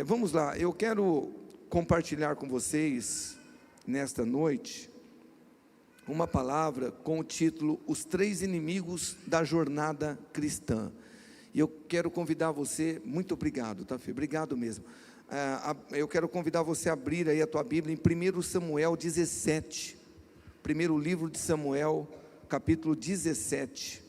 Vamos lá, eu quero compartilhar com vocês, nesta noite, uma palavra com o título Os Três Inimigos da Jornada Cristã. E eu quero convidar você, muito obrigado, tá, Fê? Obrigado mesmo. Eu quero convidar você a abrir aí a tua Bíblia em 1 Samuel 17, primeiro livro de Samuel, capítulo 17.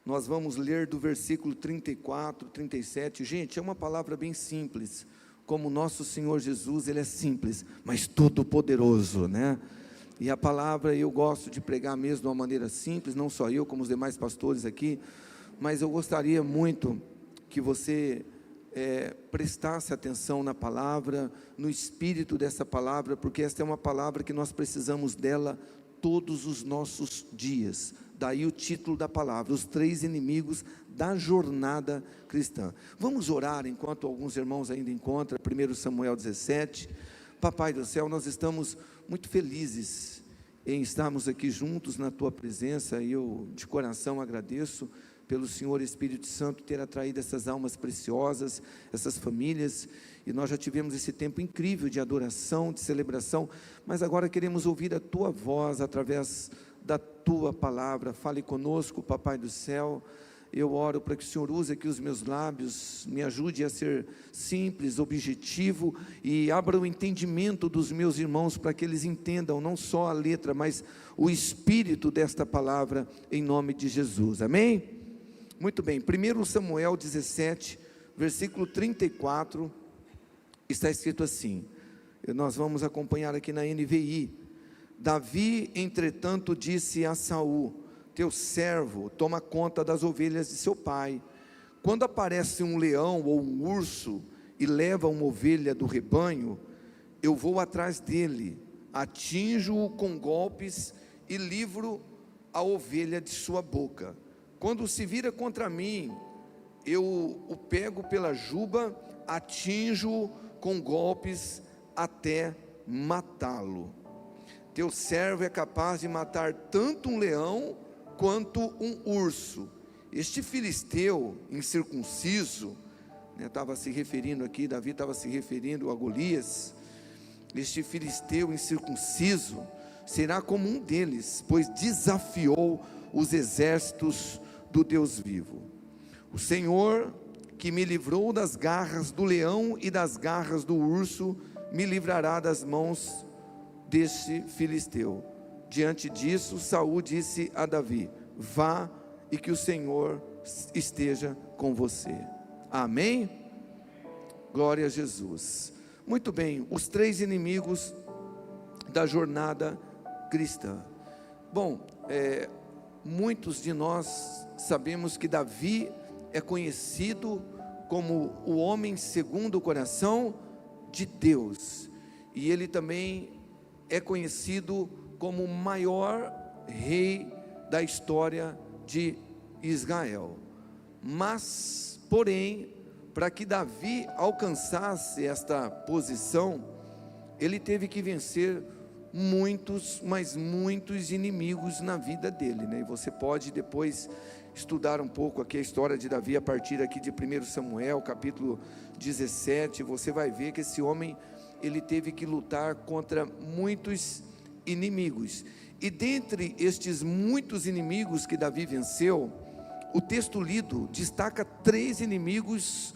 Nós vamos ler do versículo 34, 37, gente, é uma palavra bem simples, como o nosso Senhor Jesus, Ele é simples, mas todo poderoso, né? E a palavra eu gosto de pregar mesmo de uma maneira simples, não só eu, como os demais pastores aqui, mas eu gostaria muito que você prestasse atenção na palavra, no espírito dessa palavra, porque esta é uma palavra que nós precisamos dela todos os nossos dias. Daí o título da palavra, Os Três Inimigos da Jornada Cristã. Vamos orar enquanto alguns irmãos ainda encontram 1 Samuel 17. Papai do céu, nós estamos muito felizes em estarmos aqui juntos na Tua presença, e eu de coração agradeço pelo Senhor Espírito Santo ter atraído essas almas preciosas, essas famílias, e nós já tivemos esse tempo incrível de adoração, de celebração, mas agora queremos ouvir a Tua voz através da Tua palavra. Fale conosco, Papai do céu. Eu oro para que o Senhor use aqui os meus lábios, me ajude a ser simples, objetivo, e abra o entendimento dos meus irmãos, para que eles entendam não só a letra, mas o espírito desta palavra, em nome de Jesus, amém? Muito bem, 1 Samuel 17, versículo 34, está escrito assim, nós vamos acompanhar aqui na NVI. Davi, entretanto, disse a Saul: teu servo toma conta das ovelhas de seu pai. Quando aparece um leão ou um urso e leva uma ovelha do rebanho, eu vou atrás dele, atinjo-o com golpes e livro a ovelha de sua boca. Quando se vira contra mim, eu o pego pela juba, atinjo-o com golpes até matá-lo. Teu servo é capaz de matar tanto um leão quanto um urso. Este filisteu incircunciso, estava se referindo aqui, Davi estava se referindo a Golias. Este filisteu incircunciso será como um deles, pois desafiou os exércitos do Deus vivo. O Senhor, que me livrou das garras do leão e das garras do urso, me livrará das mãos deste filisteu. Diante disso, Saul disse a Davi: vá, e que o Senhor esteja com você. Amém? Glória a Jesus. Muito bem, os três inimigos da jornada cristã. Bom, muitos de nós sabemos que Davi é conhecido como o homem segundo o coração de Deus, e ele também é conhecido como o maior rei da história de Israel. Mas, porém, para que Davi alcançasse esta posição, ele teve que vencer muitos, mas muitos inimigos na vida dele, né? E você pode depois estudar um pouco aqui a história de Davi, a partir aqui de 1 Samuel, capítulo 17, você vai ver que esse homem, ele teve que lutar contra muitos inimigos, e dentre estes muitos inimigos que Davi venceu, o texto lido destaca três inimigos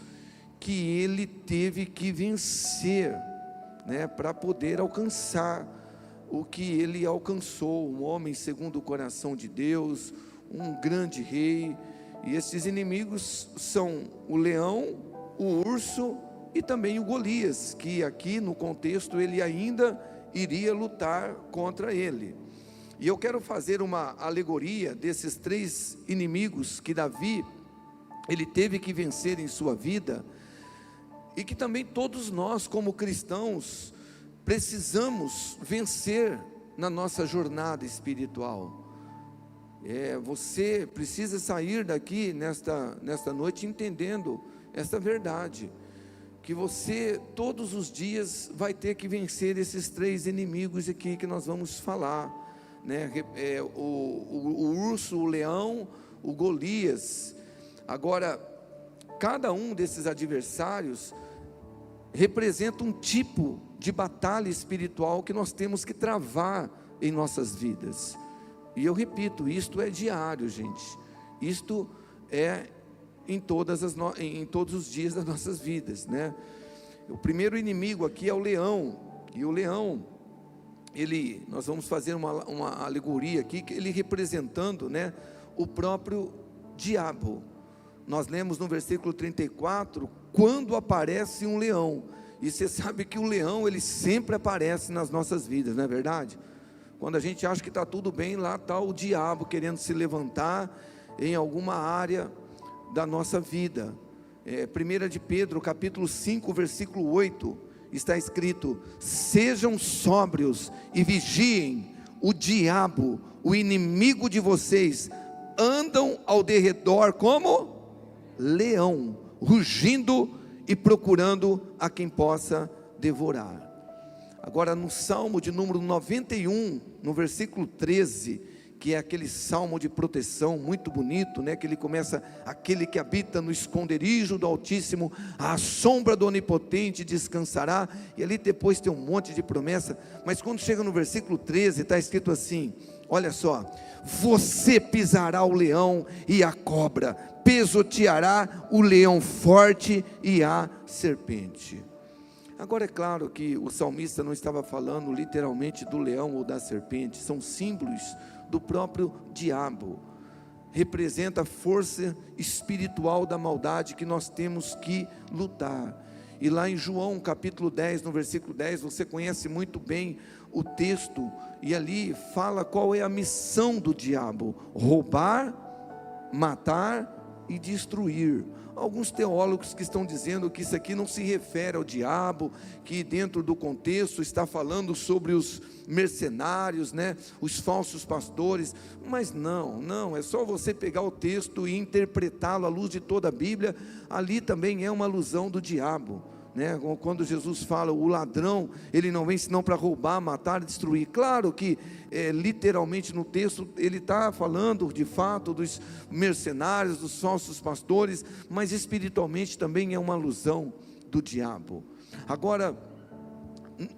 que ele teve que vencer, né, para poder alcançar o que ele alcançou, um homem segundo o coração de Deus, um grande rei. E esses inimigos são o leão, o urso e também o Golias, que aqui no contexto ele ainda iria lutar contra ele. E eu quero fazer uma alegoria desses três inimigos que Davi, ele teve que vencer em sua vida, e que também todos nós como cristãos precisamos vencer na nossa jornada espiritual. Você precisa sair daqui nesta noite entendendo esta verdade, que você todos os dias vai ter que vencer esses três inimigos aqui que nós vamos falar, né? O urso, o leão, o Golias. Agora, cada um desses adversários representa um tipo de batalha espiritual que nós temos que travar em nossas vidas. E eu repito, isto é diário, gente. Isto é em todos os dias das nossas vidas, né? O primeiro inimigo aqui é o leão. E o leão, nós vamos fazer uma alegoria aqui, que ele representando, né, o próprio diabo. Nós lemos no versículo 34, quando aparece um leão. E você sabe que o leão, ele sempre aparece nas nossas vidas, não é verdade? Quando a gente acha que está tudo bem, lá está o diabo querendo se levantar em alguma área da nossa vida. 1 de Pedro, capítulo 5, versículo 8, está escrito: sejam sóbrios e vigiem, o diabo, o inimigo de vocês, andam ao derredor como leão, rugindo e procurando a quem possa devorar. Agora, no Salmo de número 91, no versículo 13, que é aquele salmo de proteção muito bonito, né? Que ele começa: aquele que habita no esconderijo do Altíssimo, à sombra do Onipotente descansará. E ali depois tem um monte de promessa, mas quando chega no versículo 13, está escrito assim, olha só: você pisará o leão e a cobra, pisoteará o leão forte e a serpente. Agora, é claro que o salmista não estava falando literalmente do leão ou da serpente, são símbolos do próprio diabo. Representa a força espiritual da maldade que nós temos que lutar. E lá em João capítulo 10, no versículo 10, você conhece muito bem o texto, e ali fala qual é a missão do diabo: roubar, matar e destruir. Alguns teólogos que estão dizendo que isso aqui não se refere ao diabo, que dentro do contexto está falando sobre os mercenários, né, os falsos pastores, mas não, é só você pegar o texto e interpretá-lo à luz de toda a Bíblia. Ali também é uma alusão do diabo, né? Quando Jesus fala: o ladrão, ele não vem senão para roubar, matar e destruir. Claro que literalmente no texto ele está falando de fato dos mercenários, dos falsos pastores, mas espiritualmente também é uma alusão do diabo. Agora,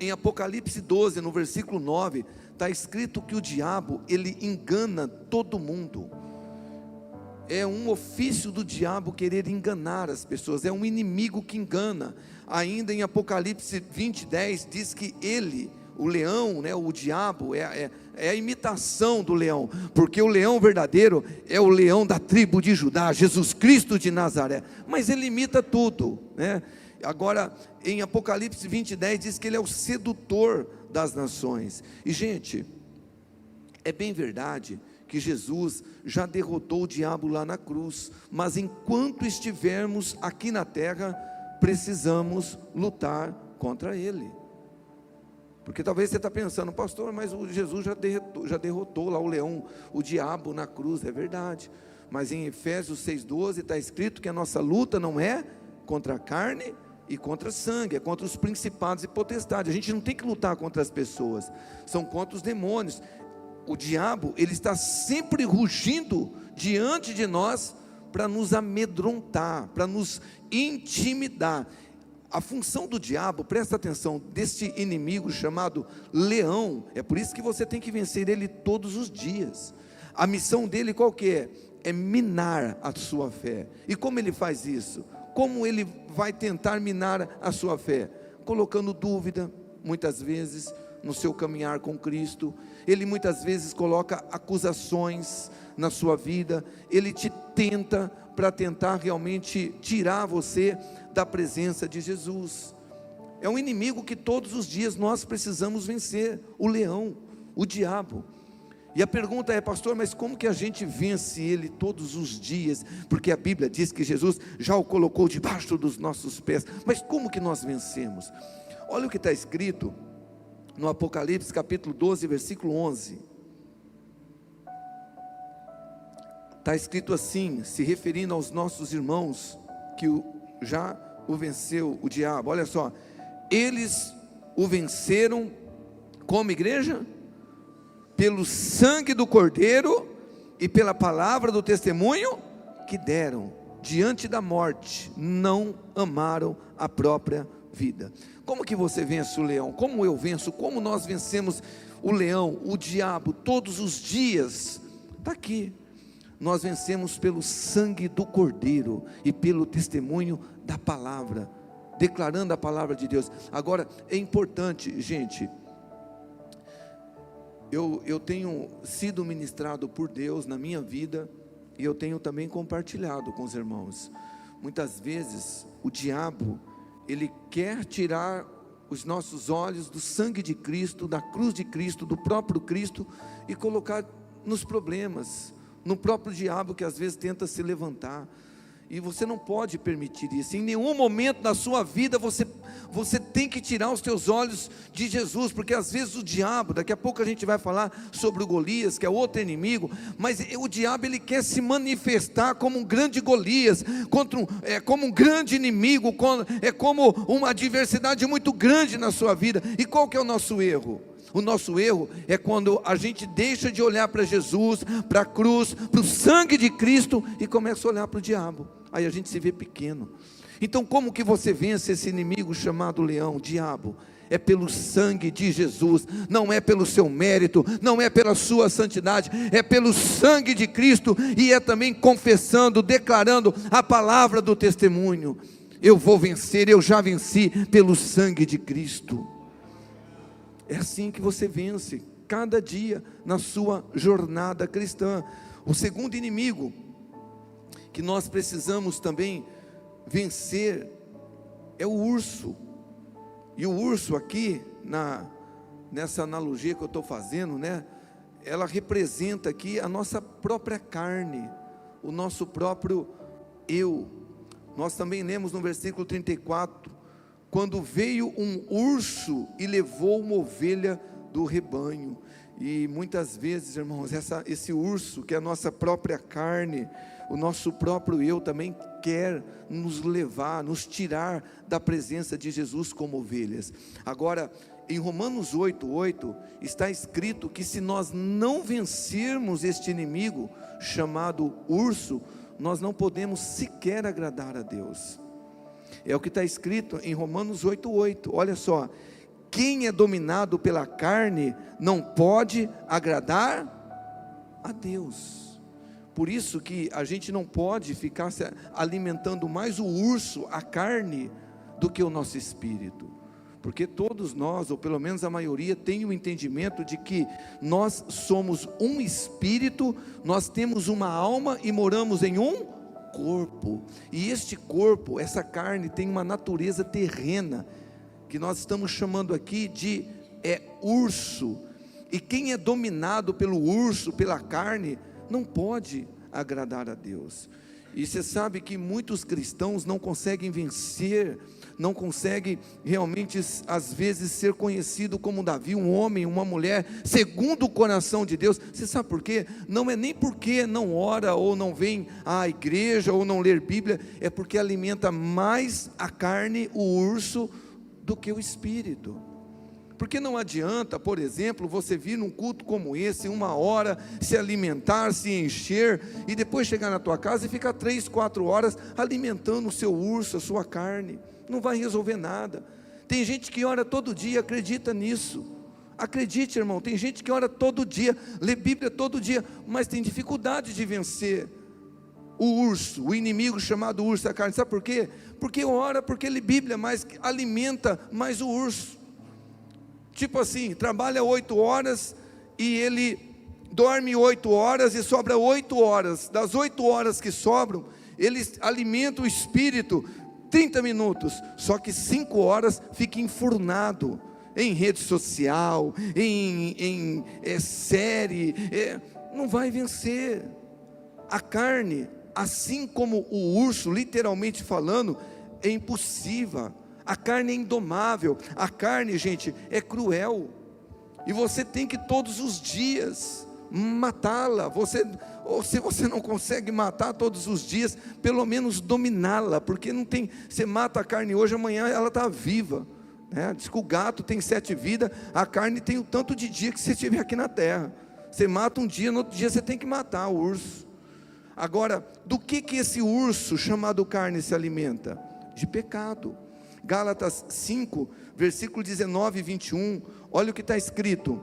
em Apocalipse 12, no versículo 9, está escrito que o diabo, ele engana todo mundo. É um ofício do diabo querer enganar as pessoas, é um inimigo que engana. Ainda em Apocalipse 20, 10, diz que ele, o leão, né, o diabo, é a imitação do leão, porque o leão verdadeiro é o leão da tribo de Judá, Jesus Cristo de Nazaré, mas ele imita tudo, né? Agora, em Apocalipse 20, 10, diz que ele é o sedutor das nações. E gente, é bem verdade que Jesus já derrotou o diabo lá na cruz, mas enquanto estivermos aqui na terra, precisamos lutar contra ele. Porque talvez você está pensando: pastor, mas o Jesus já derrotou lá o leão, o diabo na cruz. É verdade, mas em Efésios 6,12 está escrito que a nossa luta não é contra a carne e contra sangue, é contra os principados e potestades. A gente não tem que lutar contra as pessoas, são contra os demônios. O diabo, ele está sempre rugindo diante de nós para nos amedrontar, para nos intimidar. A função do diabo, presta atenção, deste inimigo chamado leão, é por isso que você tem que vencer ele todos os dias. A missão dele qual que é? É minar a sua fé. E como ele faz isso? Como ele vai tentar minar a sua fé? Colocando dúvida, muitas vezes, no seu caminhar com Cristo. Ele muitas vezes coloca acusações na sua vida. Ele te tenta para tentar realmente tirar você da presença de Jesus. É um inimigo que todos os dias nós precisamos vencer, o leão, o diabo. E a pergunta é: pastor, mas como que a gente vence ele todos os dias? Porque a Bíblia diz que Jesus já o colocou debaixo dos nossos pés. Mas como que nós vencemos? Olha o que está escrito no Apocalipse capítulo 12, versículo 11. Está escrito assim, se referindo aos nossos irmãos que já o venceu o diabo. Olha só: eles o venceram como igreja? Pelo sangue do Cordeiro e pela palavra do testemunho que deram, diante da morte, não amaram a própria vida. Como que você vence o leão? Como eu venço? Como nós vencemos o leão, o diabo, todos os dias? Está aqui. Nós vencemos pelo sangue do Cordeiro e pelo testemunho da palavra, declarando a palavra de Deus. Agora, é importante, gente, eu tenho sido ministrado por Deus na minha vida, e eu tenho também compartilhado com os irmãos. Muitas vezes o diabo, ele quer tirar os nossos olhos do sangue de Cristo, da cruz de Cristo, do próprio Cristo, e colocar nos problemas, no próprio diabo que às vezes tenta se levantar. E você não pode permitir isso. Em nenhum momento da sua vida você tem que tirar os teus olhos de Jesus, porque às vezes o diabo, daqui a pouco a gente vai falar sobre o Golias, que é outro inimigo, mas o diabo, ele quer se manifestar como um grande Golias, como um grande inimigo, como uma adversidade muito grande na sua vida. E qual que é o nosso erro? O nosso erro é quando a gente deixa de olhar para Jesus, para a cruz, para o sangue de Cristo, e começa a olhar para o diabo. Aí a gente se vê pequeno. Então, como que você vence esse inimigo chamado leão, o diabo? É pelo sangue de Jesus, não é pelo seu mérito, não é pela sua santidade, é pelo sangue de Cristo, e é também confessando, declarando a palavra do testemunho. Eu vou vencer, eu já venci pelo sangue de Cristo. É assim que você vence, cada dia, na sua jornada cristã. O segundo inimigo, que nós precisamos também vencer, é o urso. E o urso aqui, nessa analogia que eu estou fazendo, ela representa aqui a nossa própria carne, o nosso próprio eu. Nós também lemos no versículo 34, quando veio um urso e levou uma ovelha do rebanho. E muitas vezes, irmãos, esse urso, que é a nossa própria carne, o nosso próprio eu, também quer nos levar, nos tirar da presença de Jesus como ovelhas. Agora, em Romanos 8:8, está escrito que se nós não vencermos este inimigo, chamado urso, nós não podemos sequer agradar a Deus. É o que está escrito em Romanos 8:8, olha só: quem é dominado pela carne não pode agradar a Deus. Por isso que a gente não pode ficar se alimentando mais o urso, a carne, do que o nosso espírito. Porque todos nós, ou pelo menos a maioria, tem o entendimento de que nós somos um espírito, nós temos uma alma e moramos em um corpo. E este corpo, essa carne, tem uma natureza terrena, que nós estamos chamando aqui de urso. E quem é dominado pelo urso, pela carne, não pode agradar a Deus. E você sabe que muitos cristãos não conseguem vencer, não conseguem realmente, às vezes, ser conhecido como Davi, um homem, uma mulher, segundo o coração de Deus. Você sabe por quê? Não é nem porque não ora, ou não vem à igreja, ou não ler Bíblia, é porque alimenta mais a carne, o urso, do que o espírito. Porque não adianta, por exemplo, você vir num culto como esse, 1 hora, se alimentar, se encher, e depois chegar na tua casa e ficar 3, 4 horas alimentando o seu urso, a sua carne. Não vai resolver nada. Tem gente que ora todo dia, acredita nisso. Acredite, irmão, tem gente que ora todo dia, lê Bíblia todo dia, mas tem dificuldade de vencer o urso, o inimigo chamado urso da carne. Sabe por quê? Porque ora, porque lê Bíblia, mas alimenta mais o urso. Tipo assim, trabalha 8 horas e ele dorme 8 horas e sobra 8 horas. Das 8 horas que sobram, ele alimenta o espírito 30 minutos, só que 5 horas fica enfurnado em rede social, em série, não vai vencer. A carne, assim como o urso, literalmente falando, é impossível. A carne é indomável, a carne, gente, é cruel, e você tem que todos os dias matá-la. Ou se você não consegue matar todos os dias, pelo menos dominá-la, porque não tem, você mata a carne hoje, amanhã ela está viva, Diz que o gato tem 7 vidas, a carne tem o tanto de dia que você estiver aqui na terra. Você mata um dia, no outro dia você tem que matar o urso. Agora, do que esse urso chamado carne se alimenta? De pecado. Gálatas 5, versículo 19 e 21, olha o que está escrito.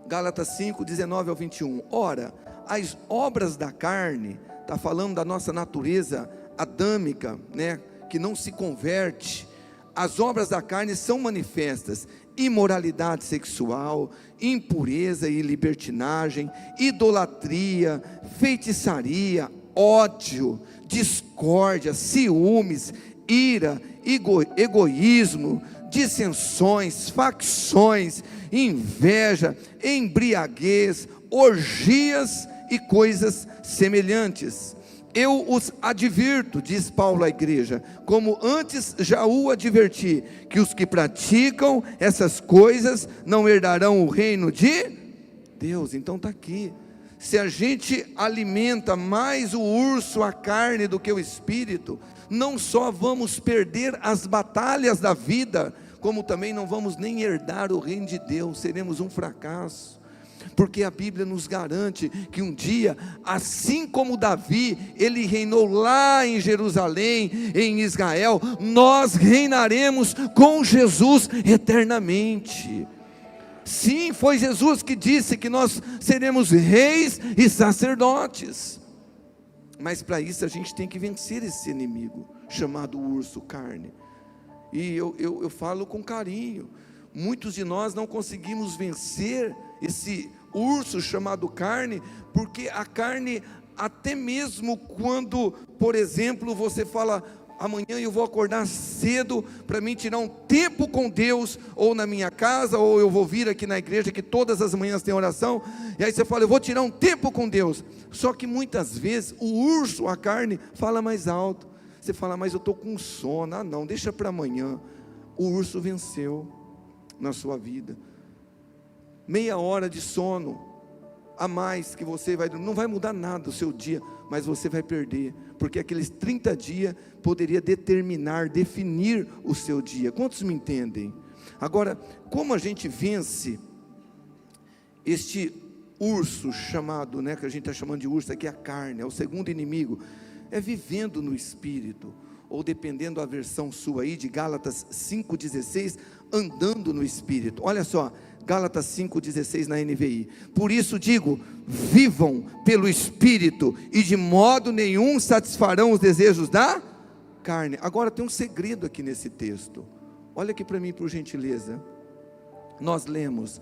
Gálatas 5, 19 ao 21. Ora, as obras da carne, está falando da nossa natureza adâmica, né, que não se converte. As obras da carne são manifestas: imoralidade sexual, impureza e libertinagem, idolatria, feitiçaria, ódio, discórdia, ciúmes, ira, egoísmo, dissensões, facções, inveja, embriaguez, orgias e coisas semelhantes. Eu os advirto, diz Paulo à igreja, como antes já o adverti, que os que praticam essas coisas não herdarão o reino de Deus. Então está aqui. Se a gente alimenta mais o urso, a carne, do que o espírito, não só vamos perder as batalhas da vida, como também não vamos nem herdar o reino de Deus, seremos um fracasso. Porque a Bíblia nos garante que um dia, assim como Davi, ele reinou lá em Jerusalém, em Israel, nós reinaremos com Jesus eternamente. Sim, foi Jesus que disse que nós seremos reis e sacerdotes. Mas para isso a gente tem que vencer esse inimigo, chamado urso, carne. E eu falo com carinho, muitos de nós não conseguimos vencer esse urso chamado carne, porque a carne, até mesmo quando, por exemplo, você fala: amanhã eu vou acordar cedo para mim tirar um tempo com Deus, ou na minha casa, ou eu vou vir aqui na igreja, que todas as manhãs tem oração, e aí você fala: eu vou tirar um tempo com Deus. Só que muitas vezes o urso, a carne, fala mais alto. Você fala: mas eu estou com sono. Ah não, deixa para amanhã. O urso venceu na sua vida. Meia hora de sono a mais que você vai, não vai mudar nada o seu dia, mas você vai perder, porque aqueles 30 dias poderia definir o seu dia. Quantos me entendem? Agora, como a gente vence este urso chamado, né, que a gente está chamando de urso aqui, a carne, é o segundo inimigo, é vivendo no Espírito, ou dependendo da versão sua aí, de Gálatas 5,16, andando no Espírito. Olha só, Gálatas 5,16 na NVI. Por isso digo, vivam pelo Espírito, e de modo nenhum satisfarão os desejos da carne. Agora tem um segredo aqui nesse texto. Olha aqui para mim, por gentileza. Nós lemos: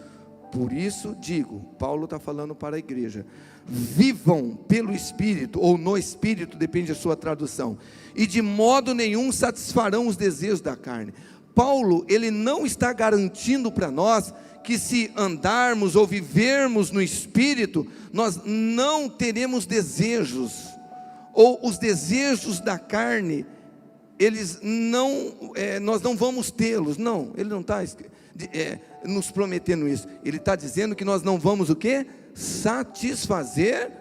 por isso digo, Paulo está falando para a igreja, vivam pelo Espírito, ou no Espírito, depende da sua tradução, e de modo nenhum satisfarão os desejos da carne. Paulo, ele não está garantindo para nós que se andarmos ou vivermos no Espírito, nós não teremos desejos, ou os desejos da carne, eles não, nós não vamos tê-los. Não, ele não está nos prometendo isso. Ele está dizendo que nós não vamos o quê? Satisfazer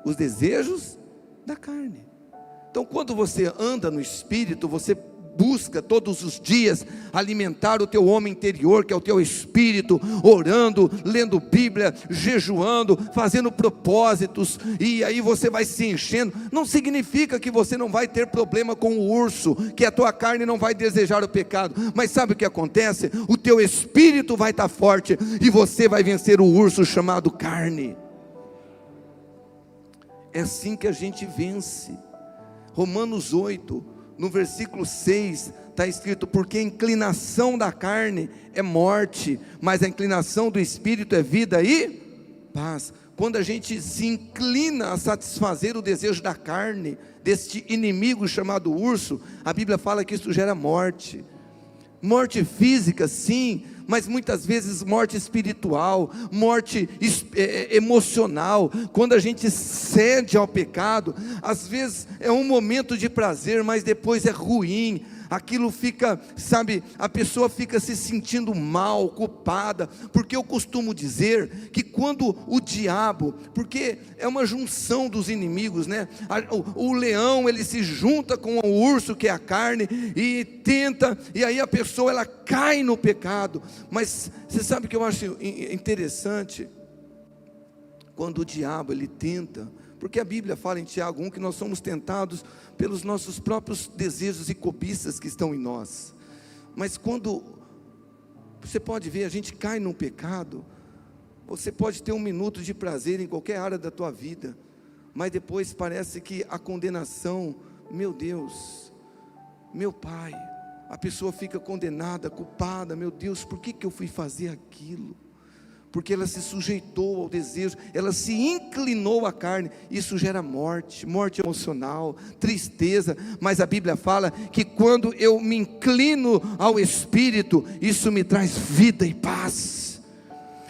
os desejos da carne. Então, quando você anda no Espírito, você busca todos os dias alimentar o teu homem interior, que é o teu espírito, orando, lendo Bíblia, jejuando, fazendo propósitos, e aí você vai se enchendo. Não significa que você não vai ter problema com o urso, que a tua carne não vai desejar o pecado, mas sabe o que acontece? O teu espírito vai estar forte, e você vai vencer o urso chamado carne. É assim que a gente vence. Romanos 8, no versículo 6, está escrito: porque a inclinação da carne é morte, mas a inclinação do Espírito é vida e paz. Quando a gente se inclina a satisfazer o desejo da carne, deste inimigo chamado urso, a Bíblia fala que isso gera morte. Morte física, sim, mas muitas vezes morte espiritual, morte emocional. Quando a gente cede ao pecado, às vezes é um momento de prazer, mas depois é ruim. Aquilo fica, sabe, a pessoa fica se sentindo mal, culpada, porque eu costumo dizer que quando o diabo, porque é uma junção dos inimigos, né? O leão, ele se junta com o urso, que é a carne, e tenta, e aí a pessoa, ela cai no pecado. Mas você sabe o que eu acho interessante? quando o diabo ele tenta, porque a Bíblia fala em Tiago 1 que nós somos tentados pelos nossos próprios desejos e cobiças que estão em nós. Mas quando você pode ver, a gente cai num pecado, você pode ter um minuto de prazer em qualquer área da tua vida, mas depois parece que a condenação, meu Deus, meu Pai, a pessoa fica condenada, culpada, meu Deus, por que eu fui fazer aquilo? Porque ela se sujeitou ao desejo, ela se inclinou à carne, isso gera morte, morte emocional, tristeza, mas a Bíblia fala que quando eu me inclino ao Espírito, isso me traz vida e paz,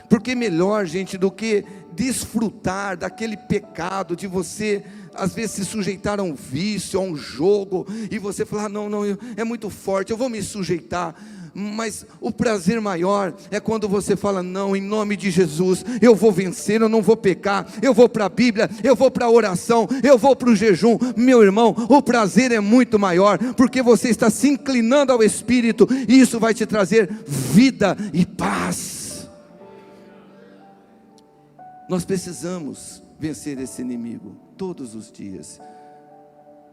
porque melhor, gente, do que desfrutar daquele pecado, de você às vezes se sujeitar a um vício, a um jogo, e você falar, não, é muito forte, eu vou me sujeitar, mas o prazer maior é quando você fala, não, em nome de Jesus, eu vou vencer, eu não vou pecar, eu vou para a Bíblia, eu vou para a oração, eu vou para o jejum. Meu irmão, o prazer é muito maior, porque você está se inclinando ao Espírito, e isso vai te trazer vida e paz. Nós precisamos vencer esse inimigo, todos os dias,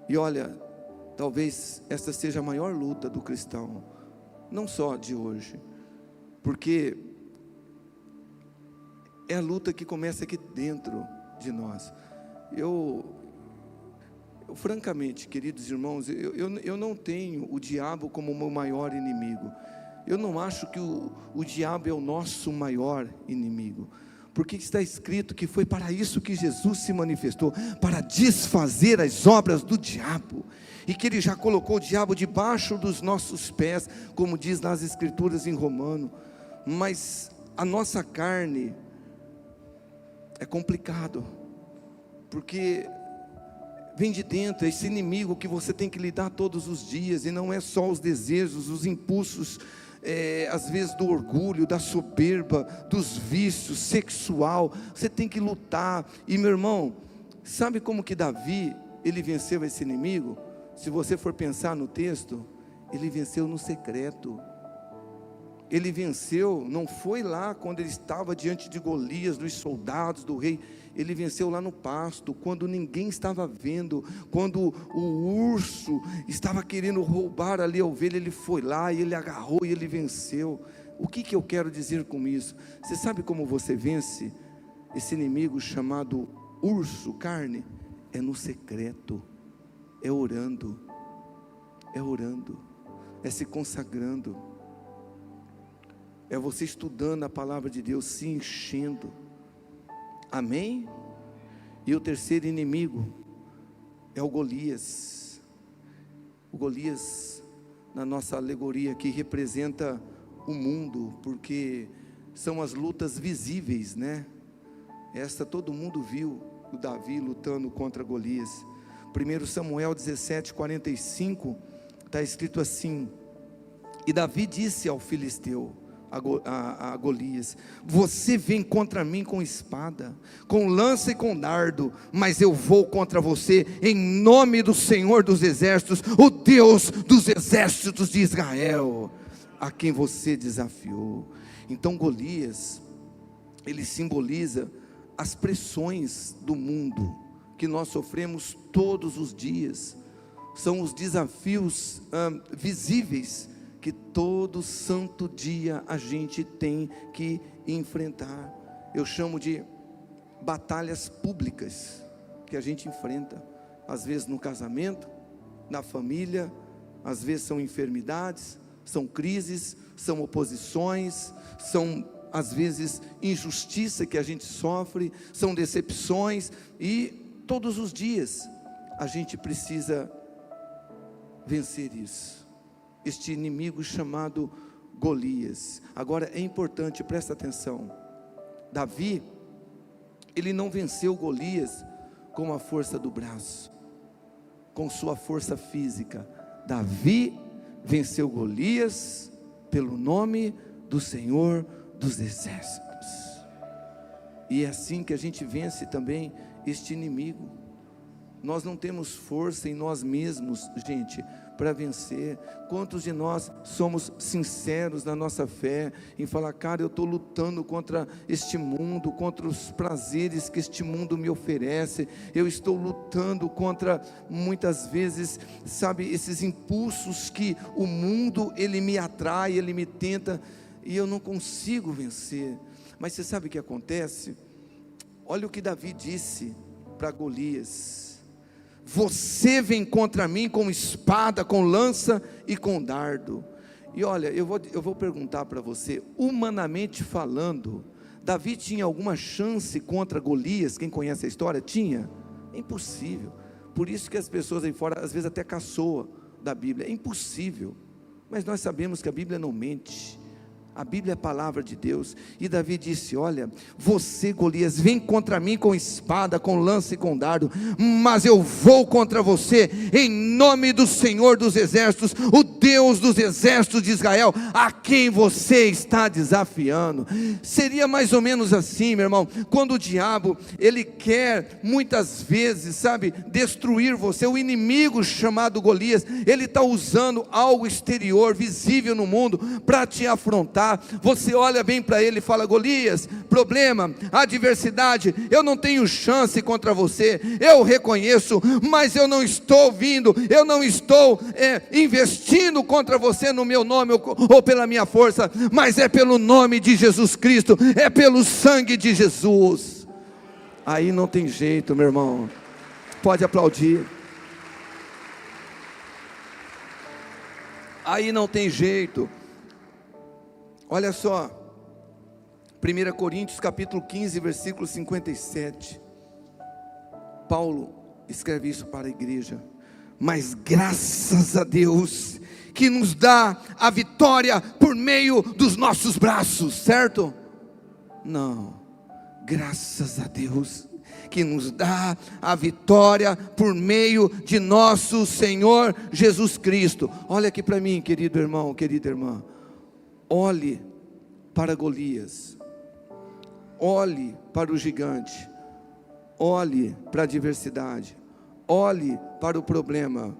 e olha, talvez essa seja a maior luta do cristão, não só de hoje, porque é a luta que começa aqui dentro de nós. Eu francamente, queridos irmãos, eu não tenho o diabo como o meu maior inimigo. Eu não acho que o diabo é o nosso maior inimigo, porque está escrito que foi para isso que Jesus se manifestou, para desfazer as obras do diabo, e que Ele já colocou o diabo debaixo dos nossos pés, como diz nas Escrituras em Romano. Mas a nossa carne é complicado, porque vem de dentro, esse inimigo que você tem que lidar todos os dias, e não é só os desejos, os impulsos, às vezes do orgulho, da soberba, dos vícios, sexual, você tem que lutar. E meu irmão, sabe como que Davi, ele venceu esse inimigo? Se você for pensar no texto, ele venceu no secreto. Ele venceu, não foi lá quando ele estava diante de Golias, dos soldados, do rei. Ele venceu lá no pasto, quando ninguém estava vendo, quando o urso estava querendo roubar ali a ovelha, ele foi lá e ele agarrou e ele venceu. O que eu quero dizer com isso? Você sabe como você vence esse inimigo chamado urso, carne? É no secreto, é orando, é se consagrando, é você estudando a palavra de Deus, se enchendo. Amém? E o terceiro inimigo é o Golias. O Golias, na nossa alegoria aqui, representa o mundo, porque são as lutas visíveis, né? Esta todo mundo viu, o Davi lutando contra Golias. 1 Samuel 17:45, está escrito assim: e Davi disse ao filisteu, a Golias: você vem contra mim com espada, com lança e com dardo, mas eu vou contra você em nome do Senhor dos exércitos, o Deus dos exércitos de Israel, a quem você desafiou. Então Golias, ele simboliza as pressões do mundo que nós sofremos todos os dias. São os desafios visíveis que todo santo dia a gente tem que enfrentar. Eu chamo de batalhas públicas que a gente enfrenta, às vezes no casamento, na família, às vezes são enfermidades, são crises, são oposições, são às vezes injustiça que a gente sofre, são decepções, e todos os dias a gente precisa vencer isso, este inimigo chamado Golias. Agora é importante, presta atenção, Davi, ele não venceu Golias com a força do braço, com sua força física. Davi venceu Golias pelo nome do Senhor dos exércitos. E é assim que a gente vence também este inimigo. Nós não temos força em nós mesmos, gente, para vencer? Quantos de nós somos sinceros na nossa fé, em falar, cara, eu estou lutando contra este mundo, contra os prazeres que este mundo me oferece, eu estou lutando contra, muitas vezes, sabe, esses impulsos que o mundo, ele me atrai, ele me tenta, e eu não consigo vencer. Mas você sabe o que acontece? Olha o que Davi disse para Golias: você vem contra mim com espada, com lança e com dardo. E olha, eu vou perguntar para você, humanamente falando, Davi tinha alguma chance contra Golias? Quem conhece a história? Tinha? É impossível. Por isso que as pessoas aí fora, às vezes até caçoam da Bíblia, é impossível. Mas nós sabemos que a Bíblia não mente, a Bíblia é a palavra de Deus. E Davi disse, olha, você Golias, vem contra mim com espada, com lança e com dardo, mas eu vou contra você, em nome do Senhor dos exércitos, o Deus dos exércitos de Israel, a quem você está desafiando. Seria mais ou menos assim, meu irmão, quando o diabo, ele quer muitas vezes, sabe, destruir você, o inimigo chamado Golias, ele está usando algo exterior, visível no mundo, para te afrontar. Você olha bem para ele e fala, Golias, problema, adversidade, eu não tenho chance contra você, eu reconheço, mas eu não estou vindo, eu não estou investindo contra você no meu nome ou pela minha força, mas é pelo nome de Jesus Cristo, é pelo sangue de Jesus. Aí não tem jeito, meu irmão, pode aplaudir. Aí não tem jeito. Olha só, 1 Coríntios capítulo 15, versículo 57, Paulo escreve isso para a igreja: mas graças a Deus, que nos dá a vitória por meio dos nossos braços, certo? Não, graças a Deus, que nos dá a vitória por meio de nosso Senhor Jesus Cristo. Olha aqui para mim, querido irmão, querida irmã. Olhe para Golias, olhe para o gigante, olhe para a adversidade, olhe para o problema,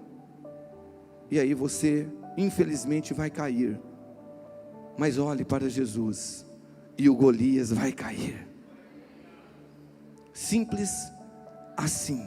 e aí você infelizmente vai cair, mas olhe para Jesus, e o Golias vai cair. Simples assim.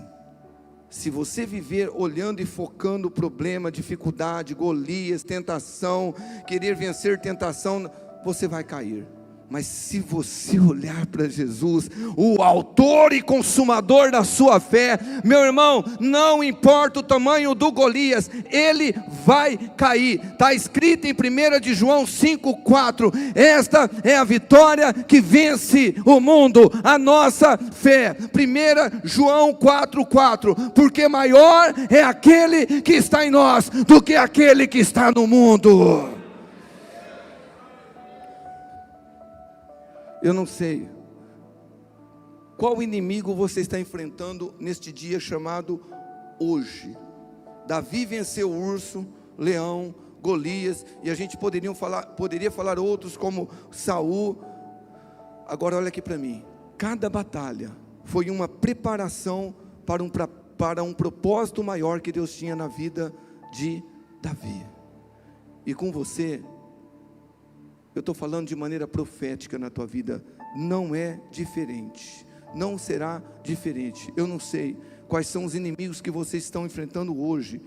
Se você viver olhando e focando o problema, dificuldade, Golias, tentação, querer vencer tentação, você vai cair. Mas se você olhar para Jesus, o autor e consumador da sua fé, meu irmão, não importa o tamanho do Golias, ele vai cair. Está escrito em 1 de João 5,4, esta é a vitória que vence o mundo, a nossa fé. 1 João 4,4, porque maior é aquele que está em nós, do que aquele que está no mundo. Eu não sei qual inimigo você está enfrentando neste dia chamado hoje. Davi venceu o urso, leão, Golias, e a gente poderia falar outros como Saul. Agora olha aqui para mim, cada batalha foi uma preparação para um propósito maior que Deus tinha na vida de Davi. E com você, eu estou falando de maneira profética na tua vida, não é diferente, não será diferente. Eu não sei quais são os inimigos que vocês estão enfrentando hoje.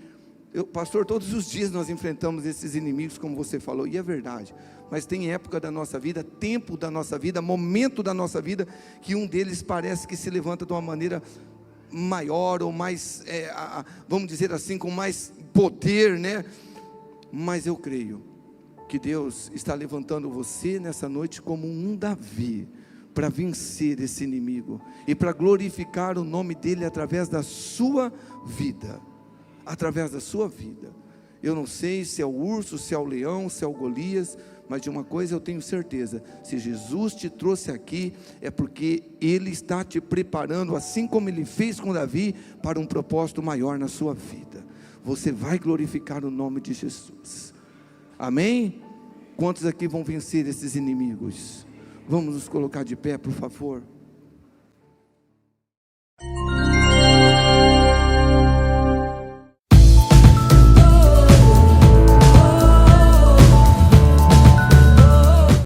Pastor, todos os dias nós enfrentamos esses inimigos, como você falou, e é verdade, mas tem época da nossa vida, tempo da nossa vida, momento da nossa vida, que um deles parece que se levanta de uma maneira maior, ou mais, vamos dizer assim, com mais poder, né? Mas eu creio que Deus está levantando você nessa noite como um Davi, para vencer esse inimigo, e para glorificar o nome dele através da sua vida, através da sua vida. Eu não sei se é o urso, se é o leão, se é o Golias, mas de uma coisa eu tenho certeza: se Jesus te trouxe aqui, é porque Ele está te preparando, assim como Ele fez com Davi, para um propósito maior na sua vida. Você vai glorificar o nome de Jesus. Amém? Quantos aqui vão vencer esses inimigos? Vamos nos colocar de pé, por favor.